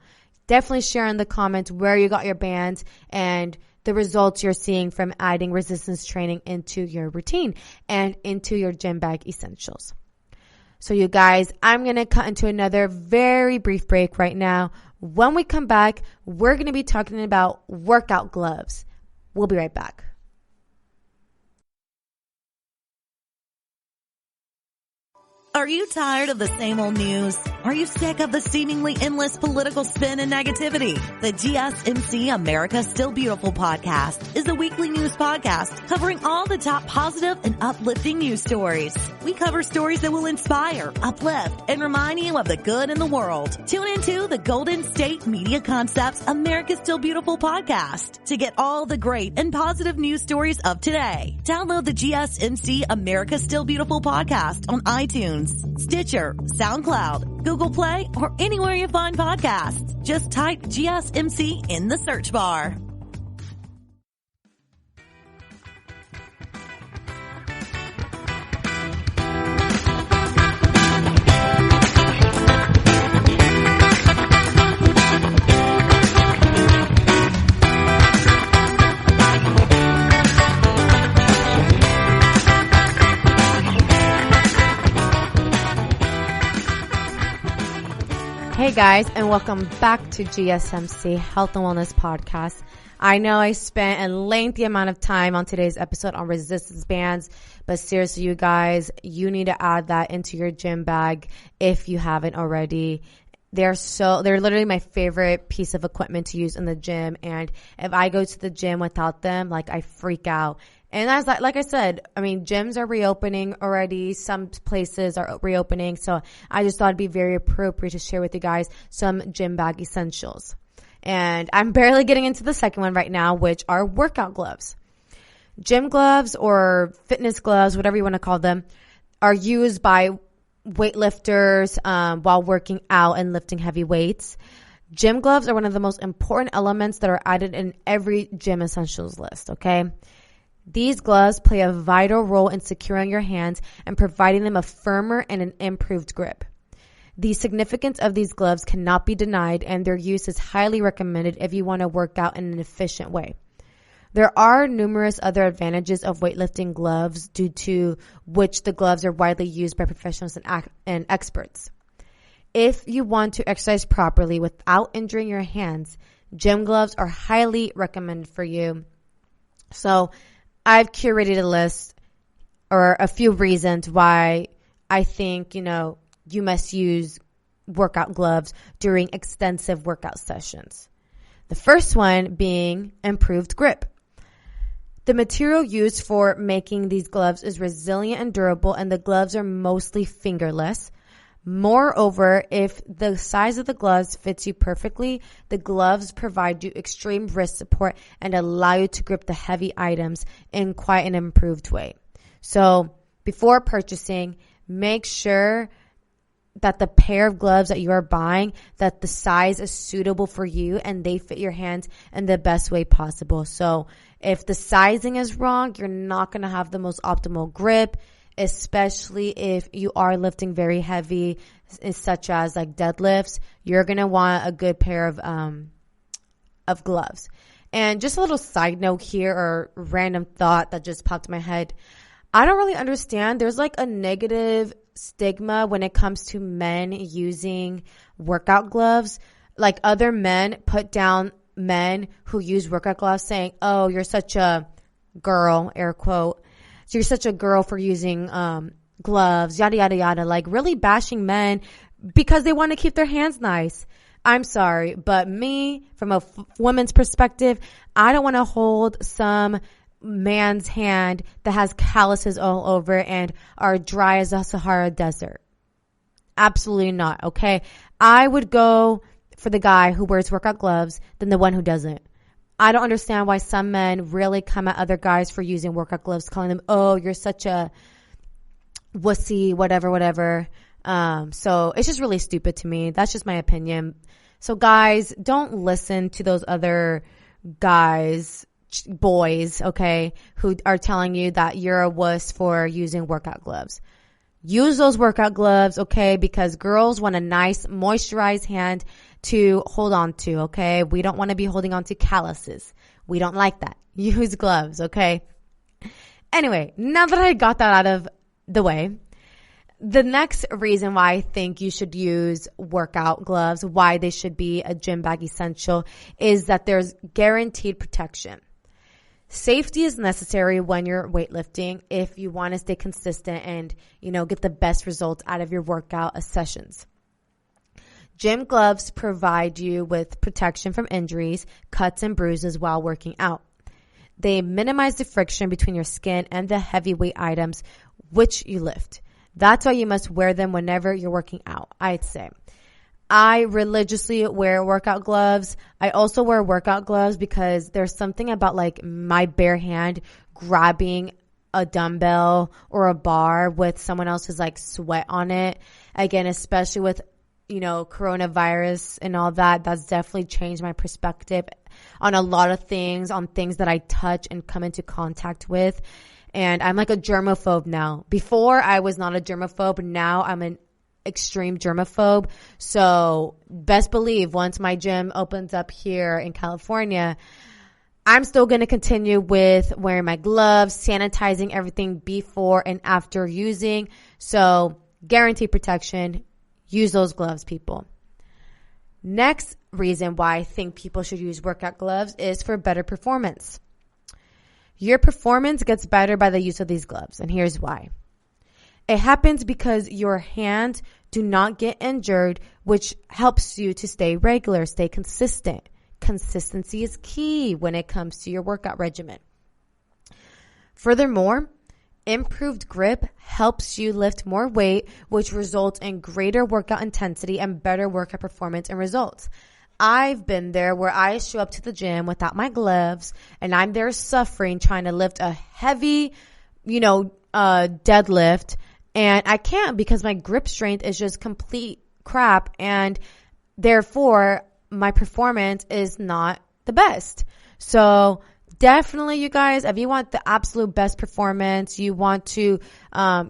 definitely share in the comments where you got your bands and the results you're seeing from adding resistance training into your routine and into your gym bag essentials. So you guys, I'm going to cut into another very brief break right now. When we come back, we're going to be talking about workout gloves. We'll be right back. Are you tired of the same old news? Are you sick of the seemingly endless political spin and negativity? The GSMC America's Still Beautiful podcast is a weekly news podcast covering all the top positive and uplifting news stories. We cover stories that will inspire, uplift, and remind you of the good in the world. Tune into the Golden State Media Concepts America's Still Beautiful podcast to get all the great and positive news stories of today. Download the GSMC America's Still Beautiful podcast on iTunes, Stitcher, SoundCloud, Google Play, or anywhere you find podcasts. Just type GSMC in the search bar. Hey guys, and welcome back to GSMC Health and Wellness Podcast. I know I spent a lengthy amount of time on today's episode on resistance bands, but seriously, you guys, you need to add that into your gym bag if you haven't already. They're literally my favorite piece of equipment to use in the gym, and if I go to the gym without them, like, I freak out. And as like I said, I mean, gyms are reopening already. Some places are reopening. So I just thought it'd be very appropriate to share with you guys some gym bag essentials. And I'm barely getting into the second one right now, which are workout gloves. Gym gloves or fitness gloves, whatever you want to call them, are used by weightlifters while working out and lifting heavy weights. Gym gloves are one of the most important elements that are added in every gym essentials list, okay? These gloves play a vital role in securing your hands and providing them a firmer and an improved grip. The significance of these gloves cannot be denied, and their use is highly recommended if you want to work out in an efficient way. There are numerous other advantages of weightlifting gloves due to which the gloves are widely used by professionals and experts. If you want to exercise properly without injuring your hands, gym gloves are highly recommended for you. So I've curated a list or a few reasons why I think, you must use workout gloves during extensive workout sessions. The first one being improved grip. The material used for making these gloves is resilient and durable, and the gloves are mostly fingerless. Moreover, if the size of the gloves fits you perfectly, the gloves provide you extreme wrist support and allow you to grip the heavy items in quite an improved way. So before purchasing, make sure that the pair of gloves that you are buying, that the size is suitable for you and they fit your hands in the best way possible. So if the sizing is wrong, you're not going to have the most optimal grip, especially if you are lifting very heavy, such as like deadlifts. You're going to want a good pair of gloves. And just a little side note here, or random thought that just popped in my head. I don't really understand. There's like a negative stigma when it comes to men using workout gloves. Like, other men put down men who use workout gloves saying, "Oh, you're such a girl," air quote. "So you're such a girl for using gloves," yada, yada, yada. Like, really bashing men because they want to keep their hands nice. I'm sorry, but me, from a woman's perspective, I don't want to hold some man's hand that has calluses all over and are dry as a Sahara desert. Absolutely not, okay? I would go for the guy who wears workout gloves than the one who doesn't. I don't understand why some men really come at other guys for using workout gloves, calling them, "Oh, you're such a wussy," whatever. So it's just really stupid to me. That's just my opinion. So guys, don't listen to those other guys, boys, okay, who are telling you that you're a wuss for using workout gloves. Use those workout gloves, okay, because girls want a nice moisturized hand to hold on to, okay? We don't want to be holding on to calluses. We don't like that. Use gloves, okay? Anyway, now that I got that out of the way, the next reason why I think you should use workout gloves, why they should be a gym bag essential, is that there's guaranteed protection. Safety is necessary when you're weightlifting if you want to stay consistent and, get the best results out of your workout sessions. Gym gloves provide you with protection from injuries, cuts, and bruises while working out. They minimize the friction between your skin and the heavyweight items which you lift. That's why you must wear them whenever you're working out, I'd say. I religiously wear workout gloves. I also wear workout gloves because there's something about like my bare hand grabbing a dumbbell or a bar with someone else's like sweat on it. Again, especially with coronavirus and all that, that's definitely changed my perspective on a lot of things, on things that I touch and come into contact with. And I'm like a germaphobe now. Before I was not a germaphobe. Now I'm an extreme germaphobe. So best believe once my gym opens up here in California, I'm still going to continue with wearing my gloves, sanitizing everything before and after using. So guaranteed protection. Use those gloves, people. Next reason why I think people should use workout gloves is for better performance. Your performance gets better by the use of these gloves, and here's why. It happens because your hands do not get injured, which helps you to stay regular, stay consistent. Consistency is key when it comes to your workout regimen. Furthermore, improved grip helps you lift more weight, which results in greater workout intensity and better workout performance and results. I've been there where I show up to the gym without my gloves and I'm there suffering trying to lift a heavy, deadlift, and I can't because my grip strength is just complete crap, and therefore my performance is not the best. So definitely, you guys, if you want the absolute best performance, you want to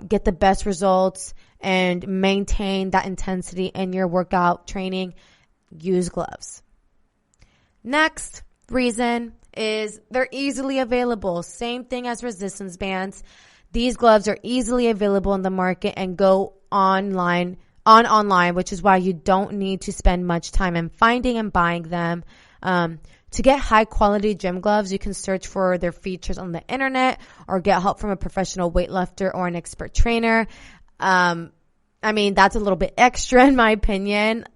get the best results and maintain that intensity in your workout training, use gloves. Next reason is they're easily available. Same thing as resistance bands. These gloves are easily available in the market and go online, which is why you don't need to spend much time in finding and buying them. To get high quality gym gloves, you can search for their features on the internet or get help from a professional weightlifter or an expert trainer. That's a little bit extra in my opinion.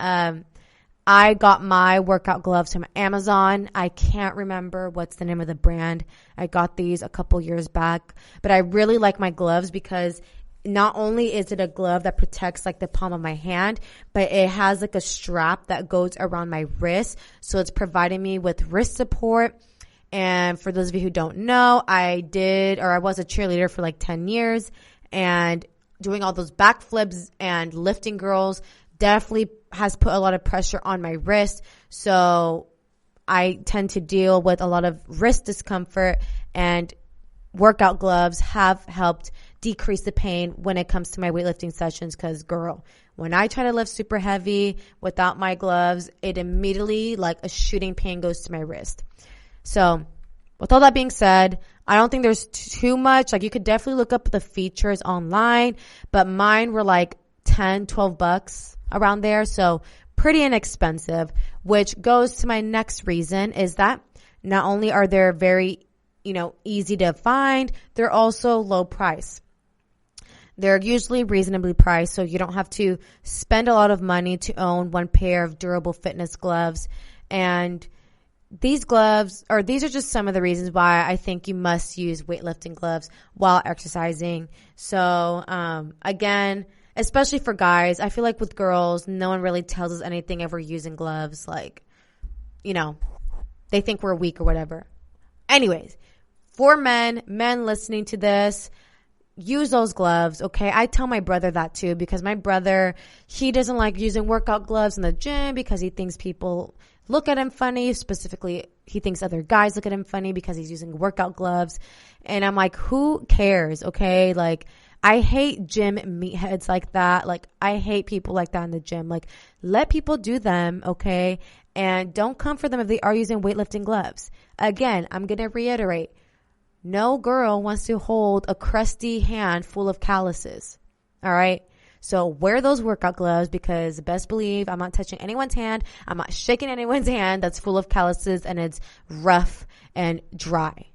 I got my workout gloves from Amazon. I can't remember what's the name of the brand. I got these a couple years back, but I really like my gloves because not only is it a glove that protects like the palm of my hand, but it has like a strap that goes around my wrist. So it's providing me with wrist support. And for those of you who don't know, I was a cheerleader for like 10 years, and doing all those backflips and lifting girls definitely has put a lot of pressure on my wrist. So I tend to deal with a lot of wrist discomfort, and workout gloves have helped decrease the pain when it comes to my weightlifting sessions. Because girl, when I try to lift super heavy without my gloves, it immediately, like a shooting pain, goes to my wrist. So with all that being said, I don't think there's too much. Like, you could definitely look up the features online, but mine were like $10-12 around there. So pretty inexpensive, which goes to my next reason is that not only are they very, easy to find, they're also low price. They're usually reasonably priced, so you don't have to spend a lot of money to own one pair of durable fitness gloves. And these are just some of the reasons why I think you must use weightlifting gloves while exercising. So, again, especially for guys, I feel like with girls, no one really tells us anything if we're using gloves. Like, they think we're weak or whatever. Anyways, for men listening to this, use those gloves, okay? I tell my brother that too, because my brother, he doesn't like using workout gloves in the gym because he thinks people look at him funny. Specifically, he thinks other guys look at him funny because he's using workout gloves. And I'm like, who cares, okay? Like, I hate gym meatheads like that. Like, I hate people like that in the gym. Like, let people do them, okay? And don't come for them if they are using weightlifting gloves. Again, I'm going to reiterate, no girl wants to hold a crusty hand full of calluses, all right? So wear those workout gloves, because best believe I'm not touching anyone's hand. I'm not shaking anyone's hand that's full of calluses and it's rough and dry.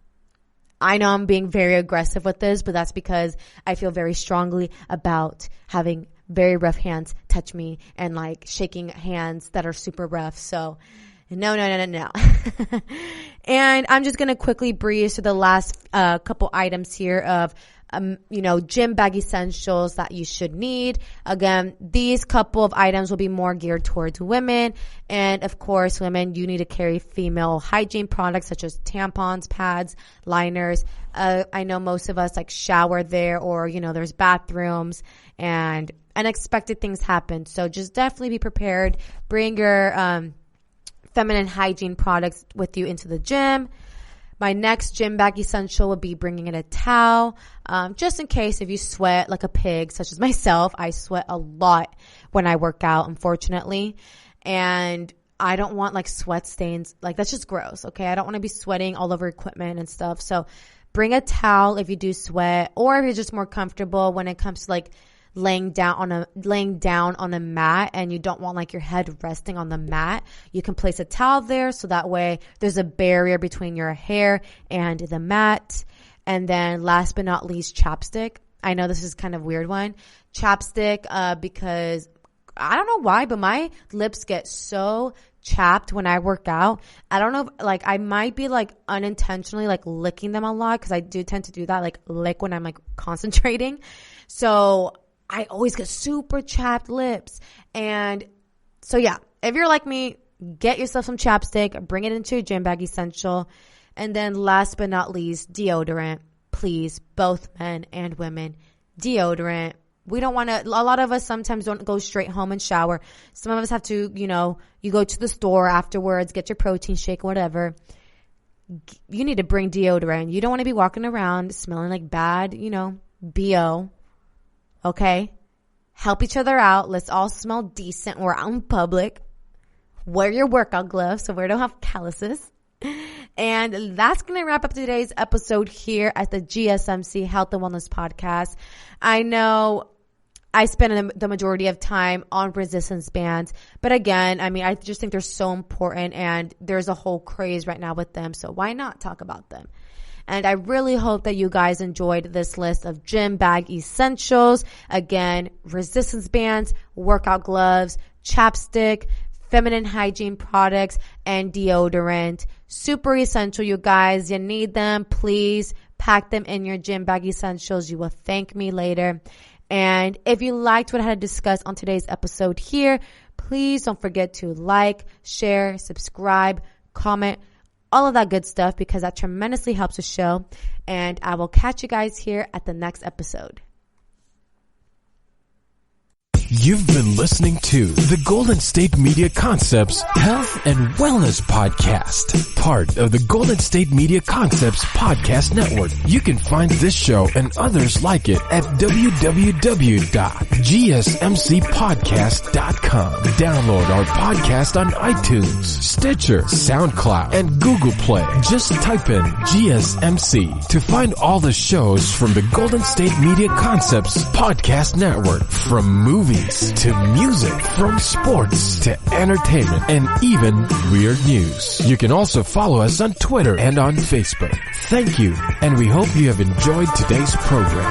I know I'm being very aggressive with this, but that's because I feel very strongly about having very rough hands touch me and like shaking hands that are super rough. So no. And I'm just going to quickly breeze through the last couple items here of gym bag essentials that you should need. Again, these couple of items will be more geared towards women. And of course, women, you need to carry female hygiene products such as tampons, pads, liners. I know most of us like shower there, or, there's bathrooms. And unexpected things happen. So just definitely be prepared. Bring your feminine hygiene products with you into the gym. My next gym bag essential will be bringing in a towel, just in case if you sweat like a pig, such as myself. I sweat a lot when I work out, unfortunately, and I don't want like sweat stains. Like, that's just gross, okay? I don't want to be sweating all over equipment and stuff. So bring a towel if you do sweat, or if you're just more comfortable when it comes to like laying down on a mat and you don't want like your head resting on the mat. You can place a towel there, so that way there's a barrier between your hair and the mat. And then last but not least, chapstick. I know this is kind of a weird one. Chapstick, because I don't know why, but my lips get so chapped when I work out. I don't know if, like, I might be like unintentionally like licking them a lot, because I do tend to do that, like lick when I'm like concentrating. So I always get super chapped lips. And so yeah, if you're like me, get yourself some chapstick, bring it into your gym bag essential. And then last but not least, deodorant. Please, both men and women, deodorant. We don't want to, a lot of us sometimes don't go straight home and shower. Some of us have to, you go to the store afterwards, get your protein shake or whatever. You need to bring deodorant. You don't want to be walking around smelling like bad, BO. Okay? Help each other out. Let's all smell decent. We're out in public. Wear your workout gloves so we don't have calluses. And that's going to wrap up today's episode here at the GSMC Health and Wellness Podcast. I know I spend the majority of time on resistance bands, but again, I just think they're so important, and there's a whole craze right now with them. So why not talk about them? And I really hope that you guys enjoyed this list of gym bag essentials. Again, resistance bands, workout gloves, chapstick, feminine hygiene products, and deodorant. Super essential, you guys. You need them. Please pack them in your gym bag essentials. You will thank me later. And if you liked what I had to discuss on today's episode here, please don't forget to like, share, subscribe, comment, all of that good stuff, because that tremendously helps the show. And I will catch you guys here at the next episode. You've been listening to the Golden State Media Concepts Health and Wellness Podcast, part of the Golden State Media Concepts Podcast Network. You can find this show and others like it at www.gsmcpodcast.com. Download our podcast on iTunes, Stitcher, SoundCloud, and Google Play. Just type in GSMC to find all the shows from the Golden State Media Concepts Podcast Network, from movies to music, from sports to entertainment, and even weird news. You can also follow us on Twitter and on Facebook. Thank you, and we hope you have enjoyed today's program.